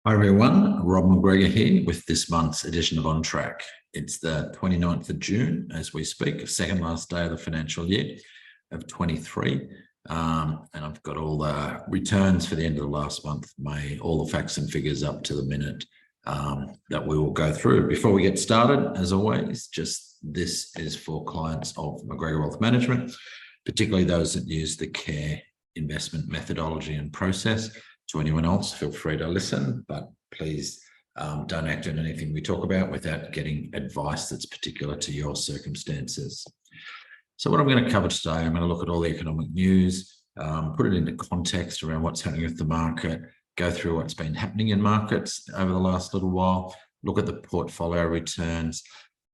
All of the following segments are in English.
Hi everyone, Rob McGregor here with this month's edition of On Track. It's the 29th of June as we speak, second last day of the financial year of 23. And I've got all the returns for the end of the last month, May, all the facts and figures up to the minute that we will go through. Before we get started, as always, just this is for clients of McGregor Wealth Management, particularly those that use the CARE investment methodology and process. To anyone else, feel free to listen, but please don't act on anything we talk about without getting advice that's particular to your circumstances. So what I'm going to cover today, I'm going to look at all the economic news, put it into context around what's happening with the market, go through what's been happening in markets over the last little while, look at the portfolio returns.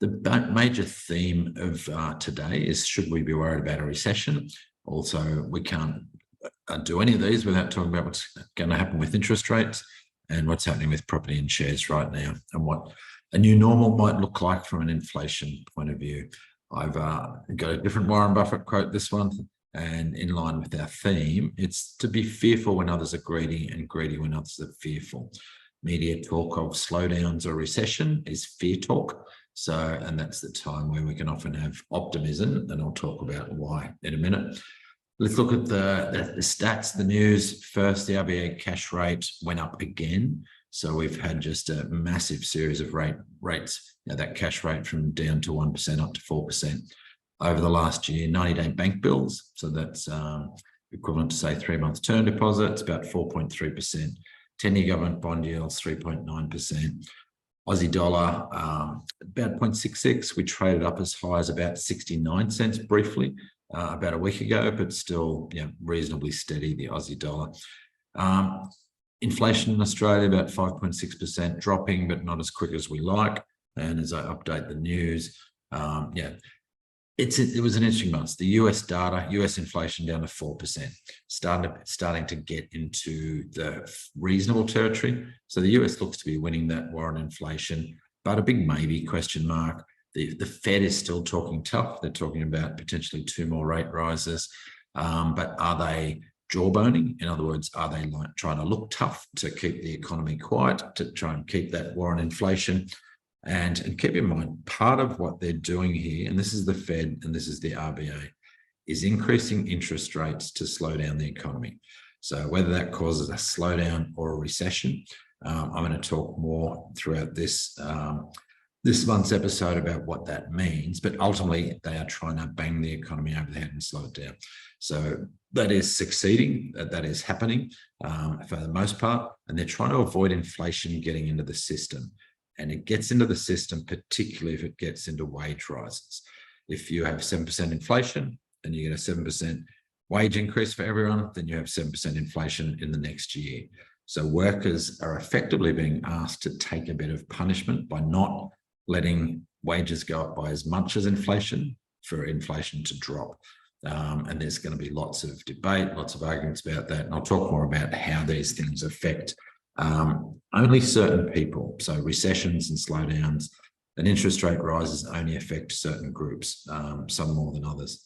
The major theme of today is, should we be worried about a recession? Also, we can't do any of these without talking about what's going to happen with interest rates and what's happening with property and shares right now, and what a new normal might look like from an inflation point of view. I've got a different Warren Buffett quote this month, and in line with our theme, it's to be fearful when others are greedy and greedy when others are fearful. Media talk of slowdowns or recession is fear talk. So, and that's the time where we can often have optimism, and I'll talk about why in a minute. Let's look at the stats, the news. First, the RBA cash rate went up again. So we've had just a massive series of rates, that cash rate from down to 1% up to 4% over the last year. 90-day bank bills, so that's equivalent to, say, 3-month term deposits, about 4.3%. 10-year government bond yields, 3.9%. Aussie dollar, about 0.66. We traded up as high as about 69 cents briefly about a week ago, but still reasonably steady, the Aussie dollar. Inflation in Australia, about 5.6%, dropping, but not as quick as we like. And as I update the news, it was an interesting month. The US data, US inflation down to 4%, starting to get into the reasonable territory. So the US looks to be winning that war on inflation, but a big maybe question mark. The Fed is still talking tough. They're talking about potentially 2 more rate rises, but are they jawboning? In other words, are they trying to look tough to keep the economy quiet, to try and keep that war on inflation? And keep in mind, part of what they're doing here, and this is the Fed and this is the RBA, is increasing interest rates to slow down the economy. So whether that causes a slowdown or a recession, I'm going to talk more throughout this month's episode about what that means, but ultimately they are trying to bang the economy over the head and slow it down. So that is succeeding, that is happening for the most part, and they're trying to avoid inflation getting into the system. And it gets into the system, particularly if it gets into wage rises. If you have 7% inflation and you get a 7% wage increase for everyone, then you have 7% inflation in the next year. So workers are effectively being asked to take a bit of punishment by not letting wages go up by as much as inflation for inflation to drop. And there's going to be lots of debate, lots of arguments about that. And I'll talk more about how these things affect only certain people. So recessions and slowdowns and interest rate rises only affect certain groups, some more than others.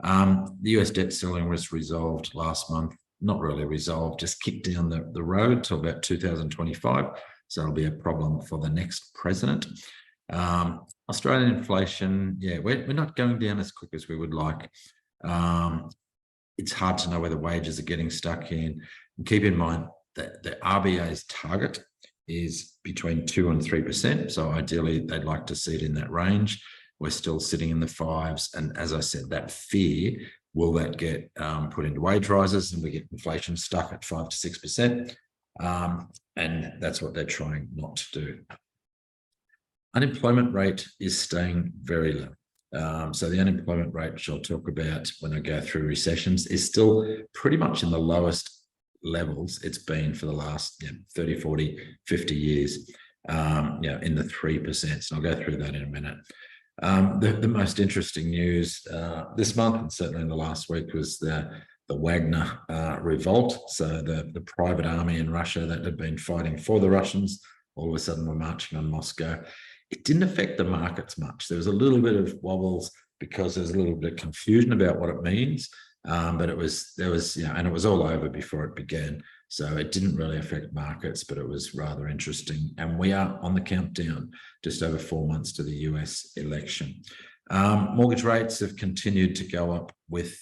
The US debt ceiling was resolved last month. Not really resolved, just kicked down the road till about 2025. So it'll be a problem for the next president. Australian inflation, we're not going down as quick as we would like. It's hard to know whether wages are getting stuck in. And keep in mind that the RBA's target is between 2 and 3%. So ideally, they'd like to see it in that range. We're still sitting in the 5s. And as I said, that fear, will that get put into wage rises and we get inflation stuck at 5 to 6%? And that's what they're trying not to do. Unemployment rate is staying very low. So the unemployment rate, which I'll talk about when I go through recessions, is still pretty much in the lowest levels it's been for the last 30, 40, 50 years, in the 3%. So I'll go through that in a minute. The most interesting news this month, and certainly in the last week, was the Wagner revolt. So the private army in Russia that had been fighting for the Russians, all of a sudden were marching on Moscow. It didn't affect the markets much. There was a little bit of wobbles because there's a little bit of confusion about what it means. But there was, and it was all over before it began. So it didn't really affect markets, but it was rather interesting. And we are on the countdown, just over 4 months to the US election. Mortgage rates have continued to go up with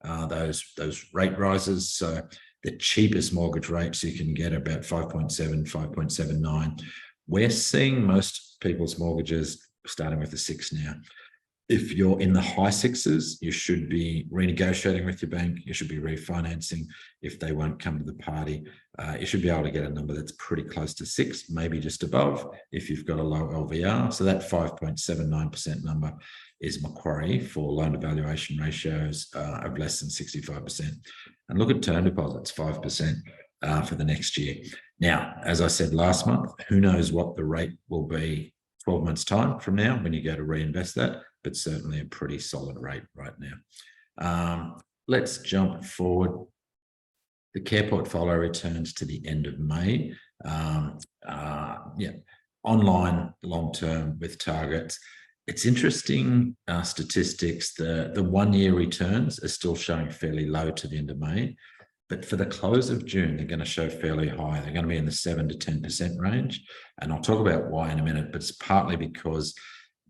those rate rises. So the cheapest mortgage rates you can get are about 5.7, 5.79. We're seeing most people's mortgages starting with a 6 now. If you're in the high 6s, you should be renegotiating with your bank. You should be refinancing. If they won't come to the party, you should be able to get a number that's pretty close to 6, maybe just above if you've got a low LVR. So that 5.79% number is Macquarie for loan to valuation ratios of less than 65%. And look at term deposits, 5% for the next year. Now, as I said last month, who knows what the rate will be 12 months' time from now when you go to reinvest that, but certainly a pretty solid rate right now. Let's jump forward. The care portfolio returns to the end of May. Online long-term with targets. It's interesting statistics. The 1 year returns are still showing fairly low to the end of May, but for the close of June, they're going to show fairly high. They're going to be in the 7 to 10% range. And I'll talk about why in a minute, but it's partly because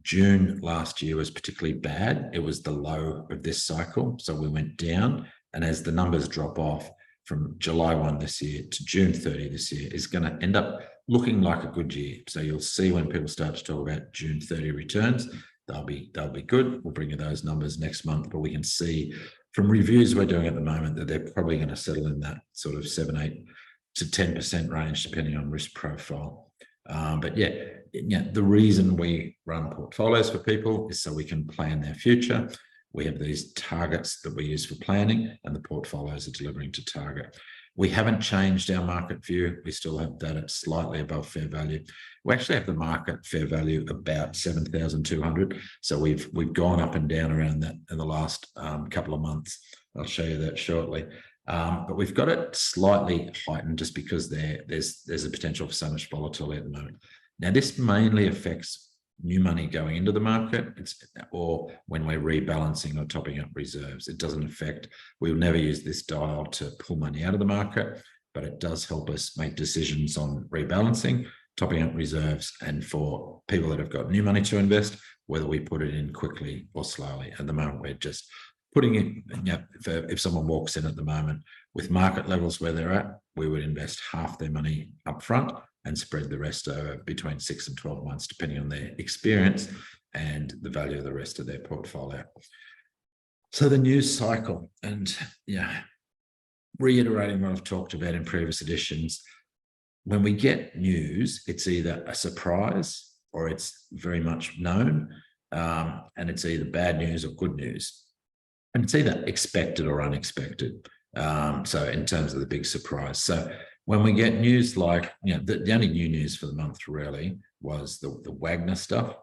June last year was particularly bad. It was the low of this cycle. So we went down, and as the numbers drop off from July 1 this year to June 30 this year, is going to end up looking like a good year. So you'll see when people start to talk about June 30 returns, they'll be good. We'll bring you those numbers next month, but we can see from reviews we're doing at the moment that they're probably going to settle in that sort of 7, 8 to 10% range, depending on risk profile. But the reason we run portfolios for people is so we can plan their future. We have these targets that we use for planning, and the portfolios are delivering to target. We haven't changed our market view. We still have that at slightly above fair value. We actually have the market fair value about 7,200. So we've gone up and down around that in the last couple of months. I'll show you that shortly. But we've got it slightly heightened just because there's a potential for so much volatility at the moment. Now, this mainly affects new money going into the market, or when we're rebalancing or topping up reserves. It doesn't affect, we'll never use this dial to pull money out of the market, but it does help us make decisions on rebalancing, topping up reserves, and for people that have got new money to invest, whether we put it in quickly or slowly. At the moment, we're just putting it, if someone walks in at the moment with market levels where they're at, we would invest half their money up front and spread the rest over between 6 and 12 months, depending on their experience and the value of the rest of their portfolio. So the news cycle, and reiterating what I've talked about in previous editions, when we get news, it's either a surprise or it's very much known, and it's either bad news or good news. And it's either expected or unexpected. So in terms of the big surprise. So when we get news like, the only new news for the month really was the Wagner stuff,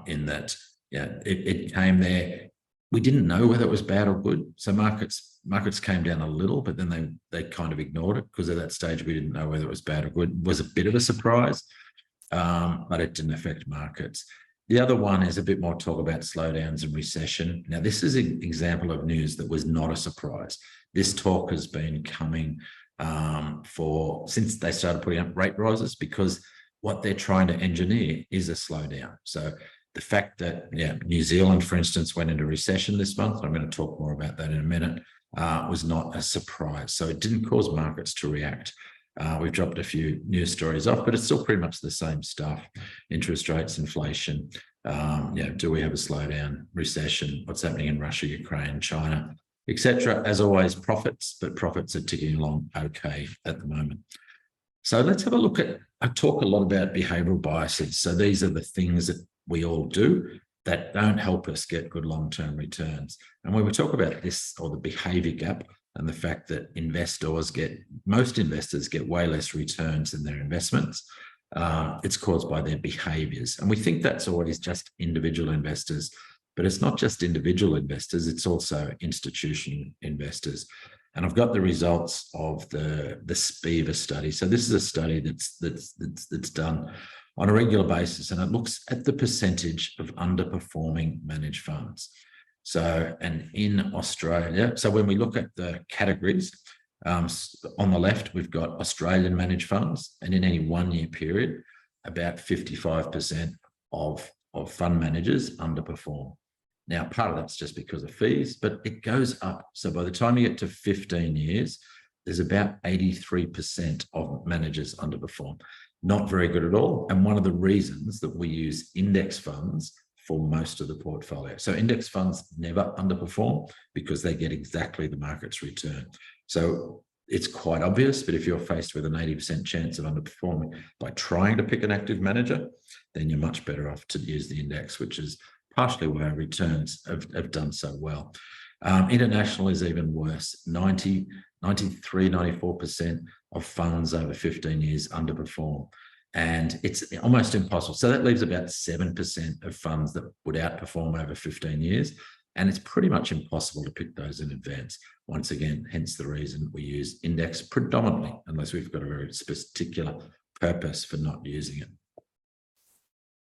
in that, it came there. We didn't know whether it was bad or good. So markets came down a little, but then they kind of ignored it because at that stage we didn't know whether it was bad or good. It was a bit of a surprise, but it didn't affect markets. The other one is a bit more talk about slowdowns and recession. Now, this is an example of news that was not a surprise. This talk has been coming since they started putting up rate rises, because what they're trying to engineer is a slowdown. So the fact that New Zealand, for instance, went into recession this month, and I'm going to talk more about that in a minute, was not a surprise. So it didn't cause markets to react. We've dropped a few news stories off, but it's still pretty much the same stuff. Interest rates, inflation, do we have a slowdown, recession, what's happening in Russia, Ukraine, China, etc. As always, profits, but profits are ticking along okay at the moment. So let's have a look at, I talk a lot about behavioural biases. So these are the things that we all do that don't help us get good long-term returns. And when we talk about this, or the behaviour gap, and the fact that most investors get way less returns in their investments, it's caused by their behaviours. And we think that's always just individual investors, but it's not just individual investors, it's also institutional investors. And I've got the results of the SPIVA study. So this is a study that's done on a regular basis, and it looks at the percentage of underperforming managed funds. So, and in Australia, so when we look at the categories, on the left, we've got Australian managed funds, and in any 1 year period, about 55% of fund managers underperform. Now, part of that's just because of fees, but it goes up. So by the time you get to 15 years, there's about 83% of managers underperform. Not very good at all. And one of the reasons that we use index funds for most of the portfolio. So index funds never underperform because they get exactly the market's return. So it's quite obvious, but if you're faced with an 80% chance of underperforming by trying to pick an active manager, then you're much better off to use the index, which is partially why returns have done so well. International is even worse. 93, 94% of funds over 15 years underperform. And it's almost impossible. So that leaves about 7% of funds that would outperform over 15 years. And it's pretty much impossible to pick those in advance. Once again, hence the reason we use index predominantly, unless we've got a very particular purpose for not using it.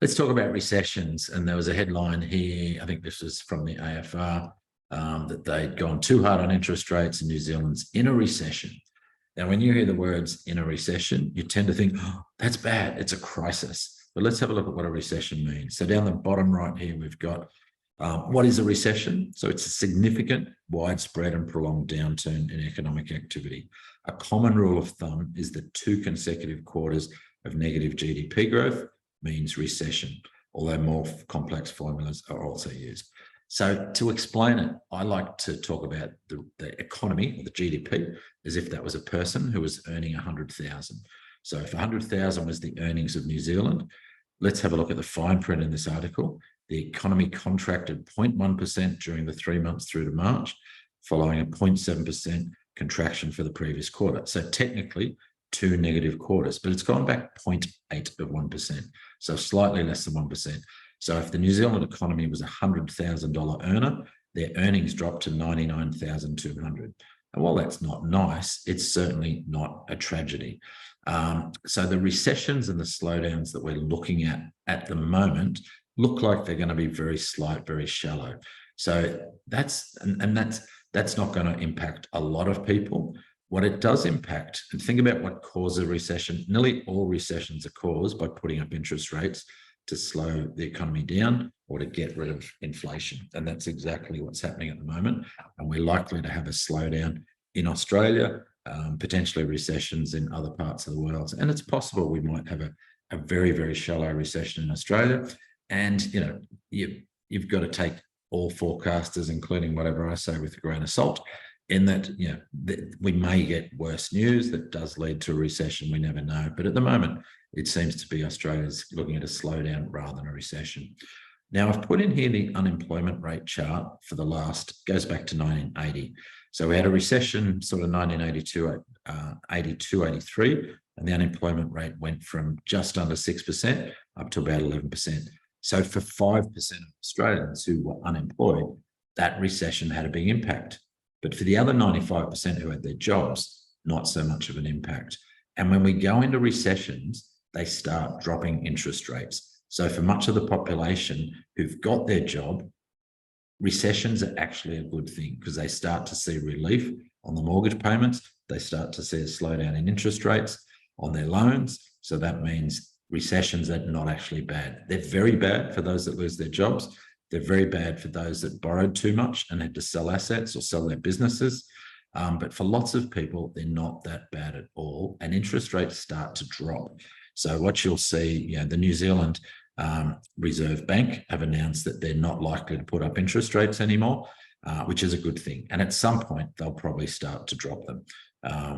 Let's talk about recessions. And there was a headline here, I think this was from the AFR, that they'd gone too hard on interest rates and New Zealand's in a recession. Now, when you hear the words in a recession, you tend to think, oh, that's bad, it's a crisis. But let's have a look at what a recession means. So down the bottom right here, we've got what is a recession? So it's a significant, widespread and prolonged downturn in economic activity. A common rule of thumb is that 2 consecutive quarters of negative GDP growth means recession, although more complex formulas are also used. So to explain it, I like to talk about the economy, or the GDP, as if that was a person who was earning 100,000. So if 100,000 was the earnings of New Zealand, let's have a look at the fine print in this article. The economy contracted 0.1% during the 3 months through to March, following a 0.7% contraction for the previous quarter. So technically 2 negative quarters, but it's gone back 0.8 of 1%. So slightly less than 1%. So if the New Zealand economy was a $100,000 earner, their earnings dropped to 99,200. And while that's not nice, it's certainly not a tragedy. So the recessions and the slowdowns that we're looking at the moment look like they're going to be very slight, very shallow. So that's not going to impact a lot of people. What it does impact, and think about what causes a recession. Nearly all recessions are caused by putting up interest rates to slow the economy down or to get rid of inflation. And that's exactly what's happening at the moment. And we're likely to have a slowdown in Australia, potentially recessions in other parts of the world. And it's possible we might have a very, very shallow recession in Australia. And, you know, you've got to take all forecasters, including whatever I say, with a grain of salt, in that, you know, we may get worse news that does lead to a recession. We never know. But at the moment, it seems to be Australia's looking at a slowdown rather than a recession. Now, I've put in here the unemployment rate chart for the last, goes back to 1980. So we had a recession sort of 1982, 82, 83, and the unemployment rate went from just under 6% up to about 11%. So for 5% of Australians who were unemployed, that recession had a big impact. But for the other 95% who had their jobs, not so much of an impact. And when we go into recessions, they start dropping interest rates. So for much of the population who've got their job, recessions are actually a good thing because they start to see relief on the mortgage payments. They start to see a slowdown in interest rates on their loans. So that means recessions are not actually bad. They're very bad for those that lose their jobs. They're very bad for those that borrowed too much and had to sell assets or sell their businesses. But for lots of people, they're not that bad at all. And interest rates start to drop. So what you'll see, you know, the New Zealand Reserve Bank have announced that they're not likely to put up interest rates anymore, which is a good thing. And at some point, they'll probably start to drop them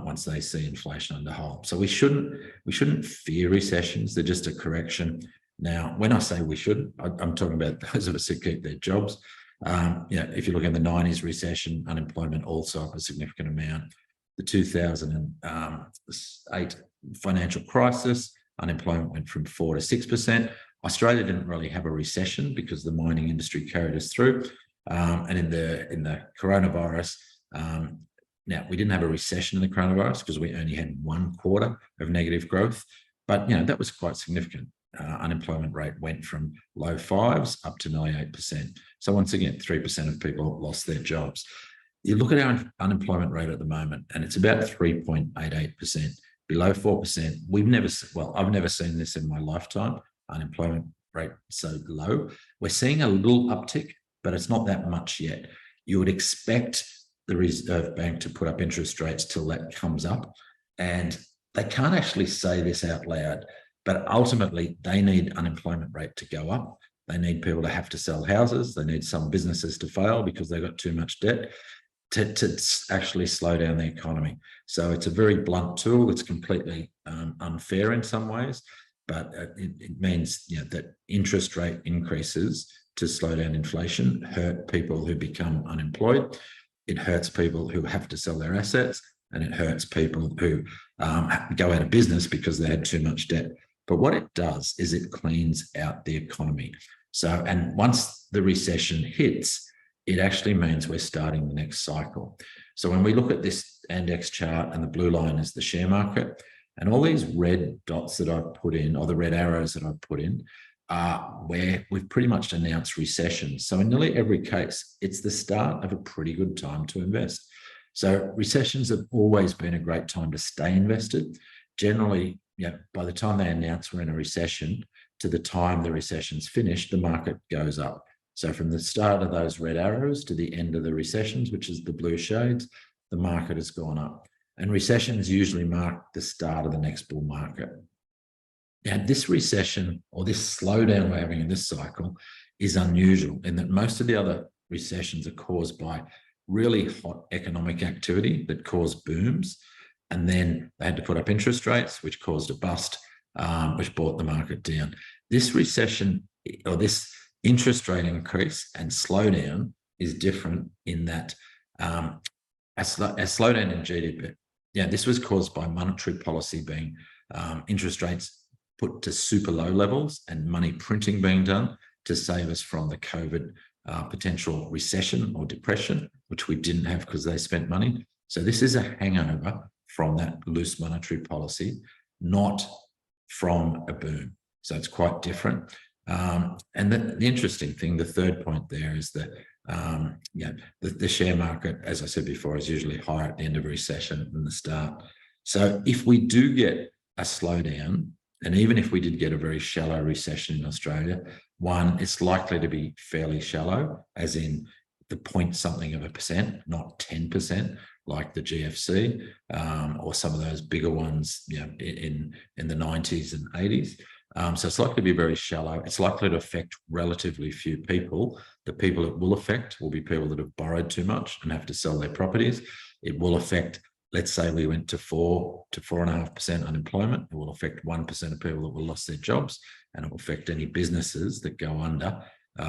once they see inflation under hold. So we shouldn't fear recessions. They're just a correction. Now, when I say we shouldn't, I'm talking about those of us who keep their jobs. You know, if you look at the 90s recession, unemployment also up a significant amount. The 2008 financial crisis, unemployment went from 4 to 6%. Australia didn't really have a recession because the mining industry carried us through. And in the coronavirus, now we didn't have a recession in the coronavirus because we only had 1 quarter of negative growth. But, you know, that was quite significant. unemployment rate went from low 5s up to nearly 8%. So once again, 3% of people lost their jobs. You look at our unemployment rate at the moment, and it's about 3.88%, below 4%. I've never seen this in my lifetime, unemployment rate so low. We're seeing a little uptick, but it's not that much yet. You would expect the Reserve Bank to put up interest rates till that comes up, and they can't actually say this out loud, but ultimately they need unemployment rate to go up. They need people to have to sell houses. They need some businesses to fail because they've got too much debt to actually slow down the economy. So it's a very blunt tool. It's completely unfair in some ways, but it means that interest rate increases to slow down inflation hurt people who become unemployed. It hurts people who have to sell their assets, and it hurts people who go out of business because they had too much debt. But what it does is it cleans out the economy. So, and once the recession hits, it actually means we're starting the next cycle. So when we look at this index chart, and the blue line is the share market, and all these red dots that I've put in, or the red arrows that I've put in, are where we've pretty much announced recessions. So in nearly every case, it's the start of a pretty good time to invest. So recessions have always been a great time to stay invested. Generally, by the time they announce we're in a recession to the time the recession's finished, the market goes up. So from the start of those red arrows to the end of the recessions, which is the blue shades, the market has gone up. And recessions usually mark the start of the next bull market. Now, this recession, or this slowdown we're having in this cycle, is unusual in that most of the other recessions are caused by really hot economic activity that caused booms. And then they had to put up interest rates, which caused a bust, which brought the market down. This recession, or this interest rate increase and slowdown, is different in that a slowdown in GDP. This was caused by monetary policy being interest rates put to super low levels and money printing being done to save us from the COVID potential recession or depression, which we didn't have because they spent money. So this is a hangover from that loose monetary policy, not from a boom. So it's quite different. And the interesting thing, the third point there, is that the share market, as I said before, is usually higher at the end of a recession than the start. So if we do get a slowdown, and even if we did get a very shallow recession in Australia, one, it's likely to be fairly shallow, as in the point something of a percent, not 10%, like the GFC, or some of those bigger ones, in the 90s and 80s. So it's likely to be very shallow. It's likely to affect relatively few people. The people it will affect will be people that have borrowed too much and have to sell their properties. It will affect, let's say we went to 4 to 4.5% unemployment. It will affect 1% of people that will lost their jobs, and it will affect any businesses that go under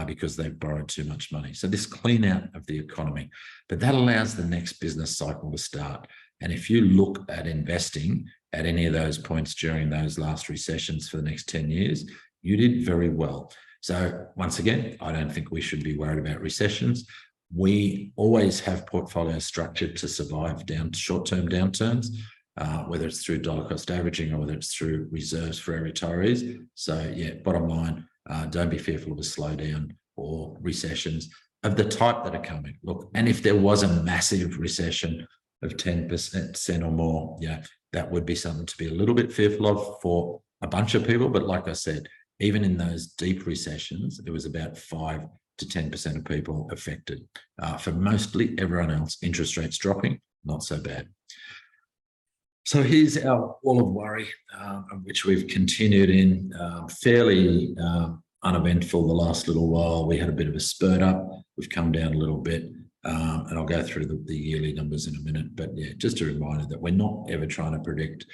because they've borrowed too much money. So this clean out of the economy, but that allows the next business cycle to start. And if you look at investing at any of those points during those last recessions for the next 10 years, you did very well. So once again, I don't think we should be worried about recessions. We always have portfolios structured to survive short-term downturns, whether it's through dollar cost averaging or whether it's through reserves for our retirees. So bottom line, don't be fearful of a slowdown or recessions of the type that are coming. Look, and if there was a massive recession of 10% or more, that would be something to be a little bit fearful of for a bunch of people. But like I said, even in those deep recessions, it was about 5 to 10% of people affected. For mostly everyone else, interest rates dropping, not so bad. So here's our wall of worry, which we've continued in, fairly uneventful the last little while. We had a bit of a spurt up. We've come down a little bit, and I'll go through the yearly numbers in a minute. But just a reminder that we're not ever trying to predict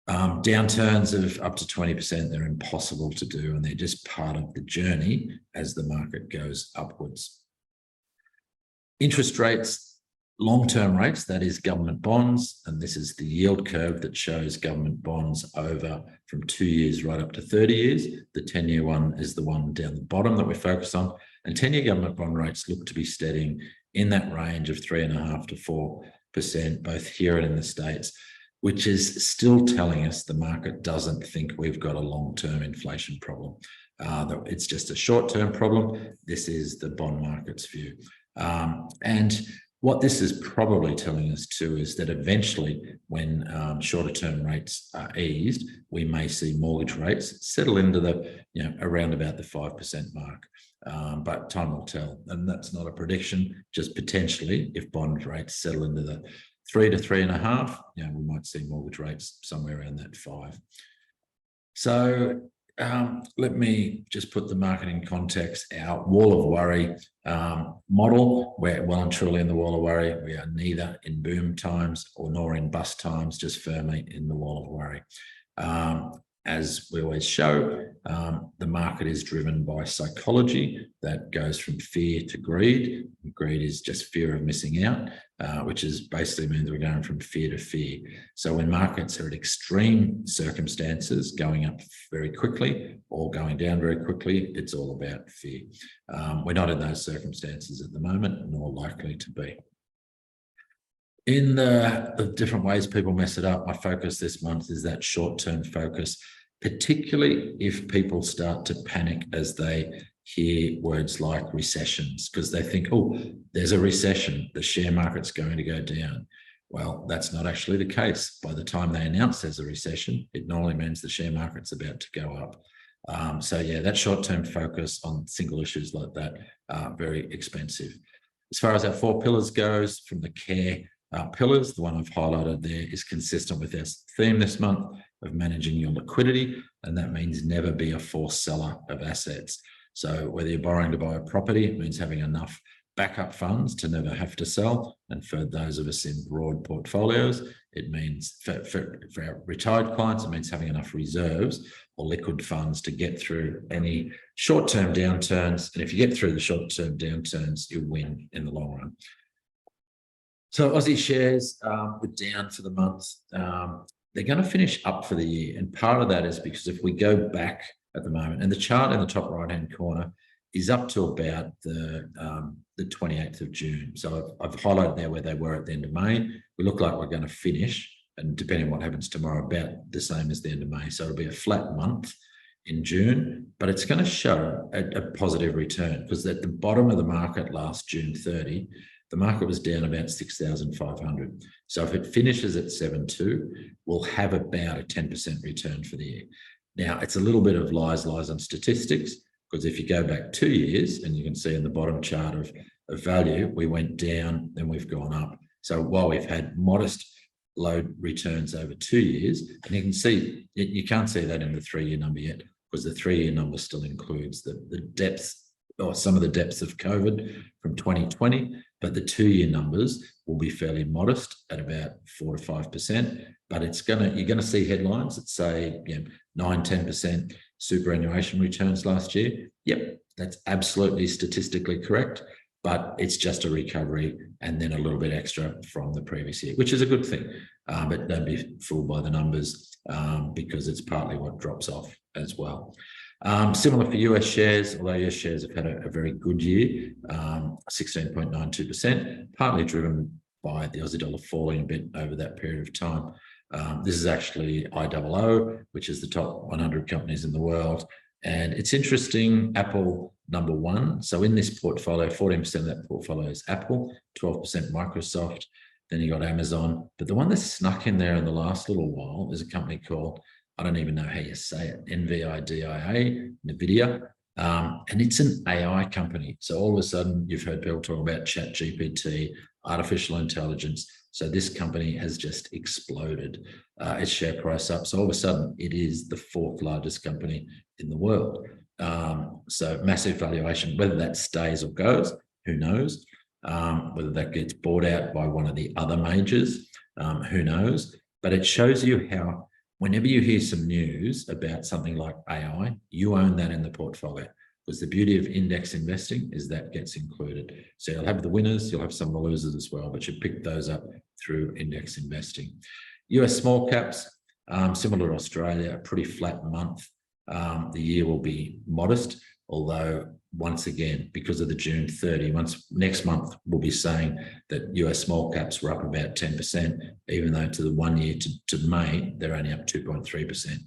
downturns of up to 20%. They're impossible to do, and they're just part of the journey as the market goes upwards. Interest rates, long-term rates, that is government bonds, and this is the yield curve that shows government bonds over from 2 years right up to 30 years. The 10-year one is the one down the bottom that we focus on, and 10-year government bond rates look to be steadying in that range of 3.5% to 4%, both here and in the States. which is still telling us the market doesn't think we've got a long-term inflation problem. That it's just a short-term problem. This is the bond market's view. And what this is probably telling us too is that eventually when shorter-term rates are eased, we may see mortgage rates settle into the, around about the 5% mark. But time will tell. And that's not a prediction, just potentially if bond rates settle into the 3 to 3.5, we might see mortgage rates somewhere around that 5. So let me just put the market in context. Our wall of worry model, we're well and truly in the wall of worry. We are neither in boom times nor in bust times, just firmly in the wall of worry. As we always show, the market is driven by psychology that goes from fear to greed. Greed is just fear of missing out, which is basically means we're going from fear to fear. So when markets are at extreme circumstances, going up very quickly or going down very quickly, it's all about fear. We're not in those circumstances at the moment, nor likely to be. In the different ways people mess it up, my focus this month is that short-term focus, particularly if people start to panic as they hear words like recessions, because they think, oh, there's a recession, the share market's going to go down. Well, that's not actually the case. By the time they announce there's a recession, it normally means the share market's about to go up. So yeah, that short-term focus on single issues like that are very expensive. As far as our 4 pillars goes, from the care pillars, the one I've highlighted there is consistent with our theme this month of managing your liquidity, and that means never be a forced seller of assets. So whether you're borrowing to buy a property, it means having enough backup funds to never have to sell. And for those of us in broad portfolios, it means for our retired clients, it means having enough reserves or liquid funds to get through any short-term downturns. And if you get through the short-term downturns, you win in the long run. So Aussie shares were down for the month. They're going to finish up for the year. And part of that is because if we go back at the moment, and the chart in the top right-hand corner is up to about the 28th of June. So I've highlighted there where they were at the end of May. We look like we're going to finish, and depending on what happens tomorrow, about the same as the end of May. So it'll be a flat month in June, but it's going to show a positive return, because at the bottom of the market last June 30, the market was down about 6,500. So if it finishes at 7.2, we'll have about a 10% return for the year. Now, it's a little bit of lies on statistics, because if you go back 2 years, and you can see in the bottom chart of value, we went down, then we've gone up. So while we've had modest low returns over 2 years, and you can see, you can't see that in the 3-year number yet, because the 3-year number still includes the depths, or some of the depths of COVID from 2020, but the 2-year numbers will be fairly modest at about 4 to 5%. But you're gonna see headlines that say 9-10% superannuation returns last year. Yep, that's absolutely statistically correct, but it's just a recovery and then a little bit extra from the previous year, which is a good thing. But don't be fooled by the numbers, because it's partly what drops off as well. Similar for US shares, although US shares have had a very good year, 16.92%, partly driven by the Aussie dollar falling a bit over that period of time. This is actually IOO, which is the top 100 companies in the world. And it's interesting, Apple number 1. So in this portfolio, 14% of that portfolio is Apple, 12% Microsoft, then you got Amazon. But the one that's snuck in there in the last little while is a company called, I don't even know how you say it, NVIDIA, and it's an AI company. So all of a sudden, you've heard people talk about ChatGPT, artificial intelligence. So this company has just exploded, its share price up. So all of a sudden, it is the 4th largest company in the world. So massive valuation. Whether that stays or goes, who knows? Whether that gets bought out by one of the other majors, who knows? But it shows you how, whenever you hear some news about something like AI, you own that in the portfolio, because the beauty of index investing is that gets included. So you'll have the winners, you'll have some of the losers as well, but you pick those up through index investing. US small caps, similar to Australia, a pretty flat month. The year will be modest, although once again, because of the June 30. Next month, we'll be saying that US small caps were up about 10%, even though to the 1 year to May, they're only up 2.3%.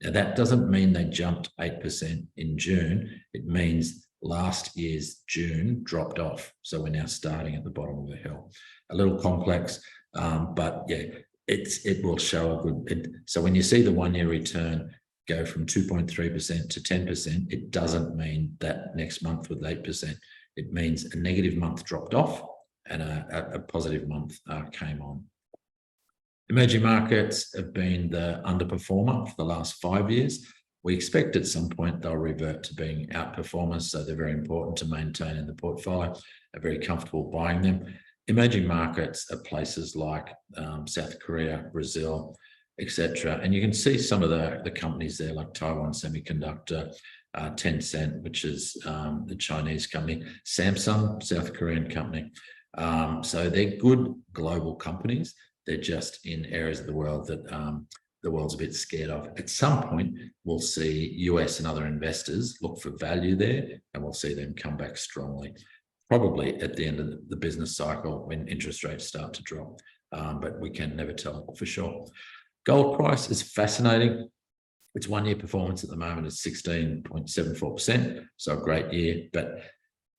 Now, that doesn't mean they jumped 8% in June. It means last year's June dropped off. So we're now starting at the bottom of the hill. A little complex, but yeah, it will show a good. So when you see the 1 year return go from 2.3% to 10%, it doesn't mean that next month with 8%. It means a negative month dropped off and a positive month came on. Emerging markets have been the underperformer for the last 5 years. We expect at some point they'll revert to being outperformers, so they're very important to maintain in the portfolio. I'm very comfortable buying them. Emerging markets are places like South Korea, Brazil, etc. And you can see some of the companies there, like Taiwan Semiconductor, Tencent, which is the Chinese company, Samsung, South Korean company. So they're good global companies. They're just in areas of the world that the world's a bit scared of. At some point, we'll see US and other investors look for value there, and we'll see them come back strongly, probably at the end of the business cycle when interest rates start to drop. But we can never tell for sure. Gold price is fascinating. Its 1 year performance at the moment is 16.74%, so a great year. But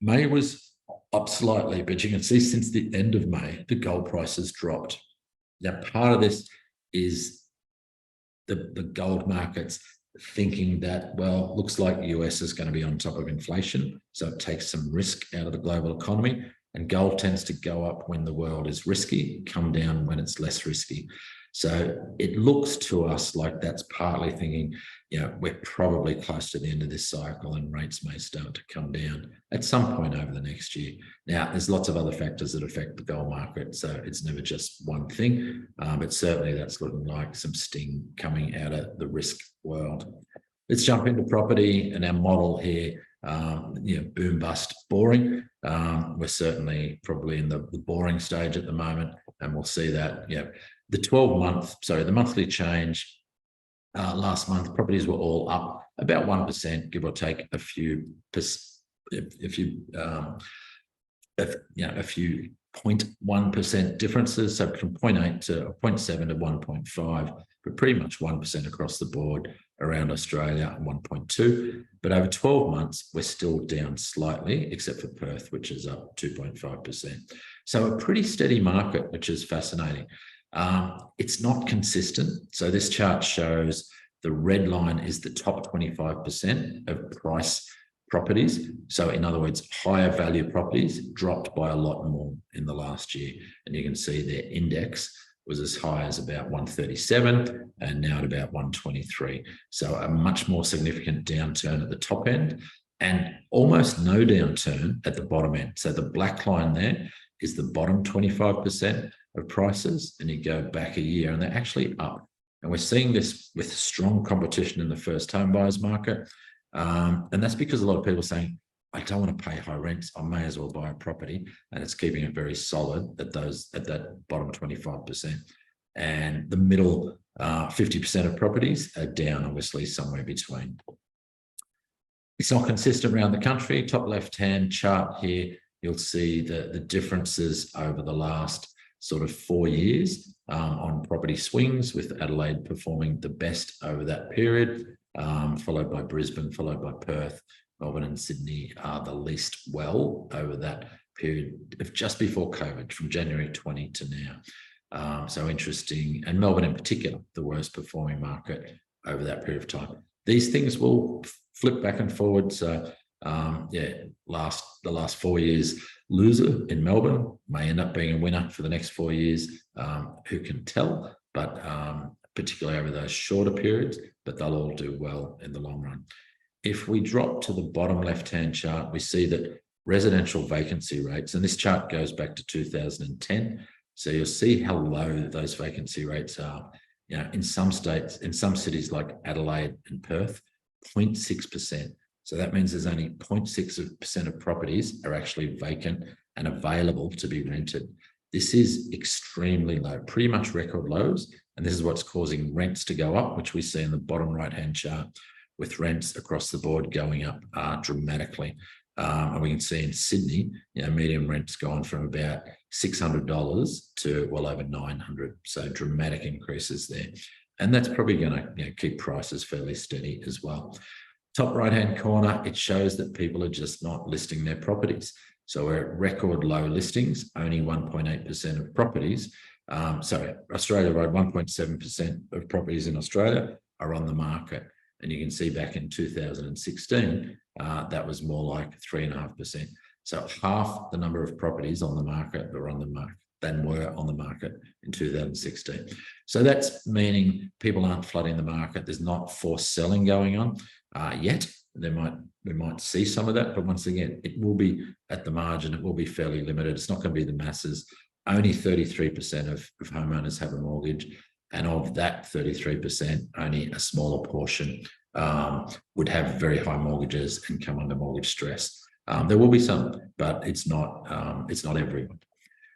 May was up slightly, but you can see since the end of May, the gold price has dropped. Now, part of this is the gold markets thinking that, well, looks like the US is going to be on top of inflation, so it takes some risk out of the global economy, and gold tends to go up when the world is risky, come down when it's less risky. So it looks to us like that's partly thinking, you know, we're probably close to the end of this cycle and rates may start to come down at some point over the next year. Now, there's lots of other factors that affect the gold market, so it's never just one thing, but certainly that's looking like some sting coming out of the risk world. Let's jump into property and our model here. You know, boom, bust, boring. We're certainly probably in the boring stage at the moment, and we'll see that, you know, the monthly change last month, properties were all up about 1%, give or take a few 0.1% differences. So from 0.8 to 0.7 to 1.5, but pretty much 1% across the board around Australia, and 1.2. But over 12 months, we're still down slightly, except for Perth, which is up 2.5%. So a pretty steady market, which is fascinating. It's not consistent. So this chart shows the red line is the top 25% of price properties. So in other words, higher value properties dropped by a lot more in the last year. And you can see their index was as high as about 137 and now at about 123. So a much more significant downturn at the top end and almost no downturn at the bottom end. So the black line there is the bottom 25% of prices, and you go back a year and they're actually up. And we're seeing this with strong competition in the first home buyers market. And that's because a lot of people are saying, I don't want to pay high rents, I may as well buy a property, and it's keeping it very solid at that bottom 25%. And the middle 50% of properties are down, obviously, somewhere between. It's not consistent around the country. Top left-hand chart here, you'll see the differences over the last sort of 4 years on property swings, with Adelaide performing the best over that period, followed by Brisbane, followed by Perth. Melbourne and Sydney are the least well over that period of just before COVID, from January 20 to now. So interesting. And Melbourne in particular, the worst performing market over that period of time. These things will flip back and forward. So the last 4 years, loser in Melbourne may end up being a winner for the next 4 years. Who can tell? But particularly over those shorter periods, but they'll all do well in the long run. If we drop to the bottom left-hand chart, we see that residential vacancy rates, and this chart goes back to 2010. So you'll see how low those vacancy rates are. You know, in some states, in some cities like Adelaide and Perth, 0.6%. So that means there's only 0.6% of properties are actually vacant and available to be rented. This is extremely low, pretty much record lows. And this is what's causing rents to go up, which we see in the bottom right-hand chart, with rents across the board going up dramatically. And we can see in Sydney, median rent's gone from about $600 to well over $900. So dramatic increases there. And that's probably going to keep prices fairly steady as well. Top right-hand corner, it shows that people are just not listing their properties. So we're at record low listings, only 1.8% of properties. Australia, 1.7% of properties in Australia are on the market. And you can see back in 2016, that was more like 3.5%. So half the number of properties on the market were on the market in 2016. So that's meaning people aren't flooding the market. There's not forced selling going on yet. We might see some of that, but once again, it will be at the margin. It will be fairly limited. It's not going to be the masses. Only 33% of homeowners have a mortgage. And of that 33%, only a smaller portion would have very high mortgages and come under mortgage stress. There will be some, but it's not everyone.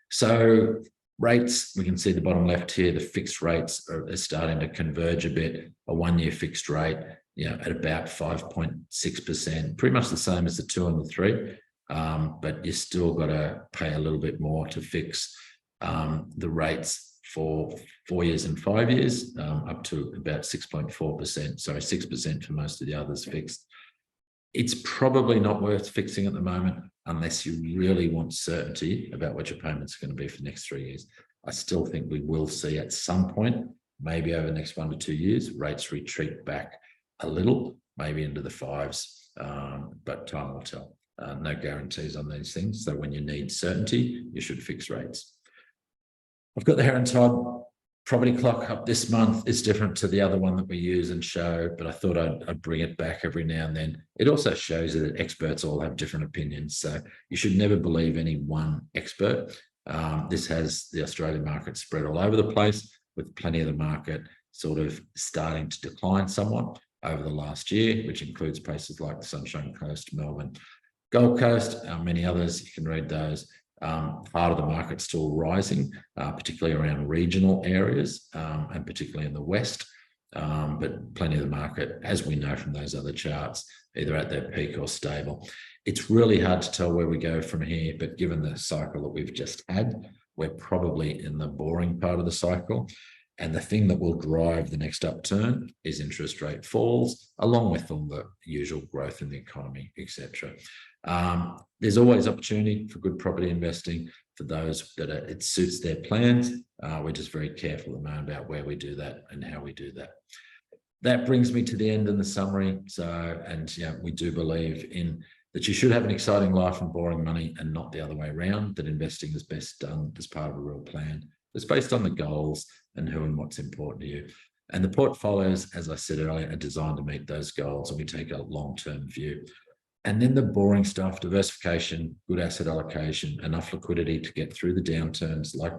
So rates, we can see the bottom left here, the fixed rates are starting to converge a bit. A 1-year fixed rate, at about 5.6%, pretty much the same as the 2 and the 3. But you still got to pay a little bit more to fix the rates for 4 years and 5 years, up to about 6.4%. Sorry, 6% for most of the others fixed. It's probably not worth fixing at the moment unless you really want certainty about what your payments are going to be for the next 3 years. I still think we will see at some point, maybe over the next 1 to 2 years, rates retreat back a little, maybe into the 5s, but time will tell. No guarantees on these things. So when you need certainty, you should fix rates. I've got the Heron Todd property clock up this month. It's different to the other one that we use and show, but I thought I'd bring it back every now and then. It also shows you that experts all have different opinions. So you should never believe any one expert. This has the Australian market spread all over the place, with plenty of the market sort of starting to decline somewhat over the last year, which includes places like the Sunshine Coast, Melbourne, Gold Coast, many others. You can read those. Part of the market still rising, particularly around regional areas, and particularly in the West. But plenty of the market, as we know from those other charts, either at their peak or stable. It's really hard to tell where we go from here, but given the cycle that we've just had, we're probably in the boring part of the cycle. And the thing that will drive the next upturn is interest rate falls, along with all the usual growth in the economy, etc. There's always opportunity for good property investing for those that it suits their plans. We're just very careful at the moment about where we do that and how we do that. That brings me to the end in the summary. We do believe in that you should have an exciting life and boring money, and not the other way around, that investing is best done as part of a real plan. It's based on the goals and who and what's important to you. And the portfolios, as I said earlier, are designed to meet those goals, and we take a long-term view. And then the boring stuff, diversification, good asset allocation, enough liquidity to get through the downturns, like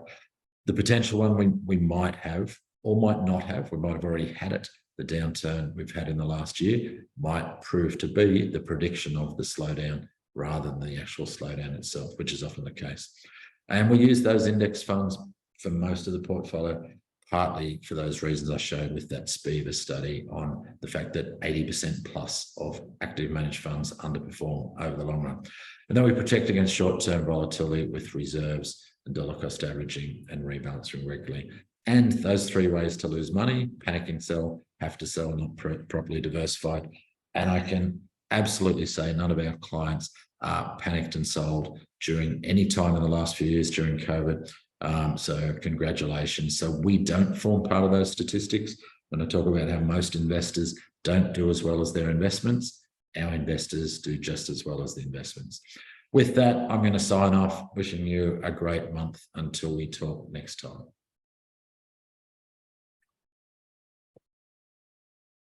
the potential one we might have or might not have. We might have already had it. The downturn we've had in the last year might prove to be the prediction of the slowdown rather than the actual slowdown itself, which is often the case. And we use those index funds for most of the portfolio, partly for those reasons I showed with that Spiva study on the fact that 80% plus of active managed funds underperform over the long run. And then we protect against short-term volatility with reserves and dollar cost averaging and rebalancing regularly. And those 3 ways to lose money: panic and sell, have to sell, not properly diversified. And I can absolutely say none of our clients panicked and sold during any time in the last few years during COVID. So congratulations. So we don't form part of those statistics. When I talk about how most investors don't do as well as their investments, our investors do just as well as the investments. With that, I'm going to sign off, wishing you a great month until we talk next time.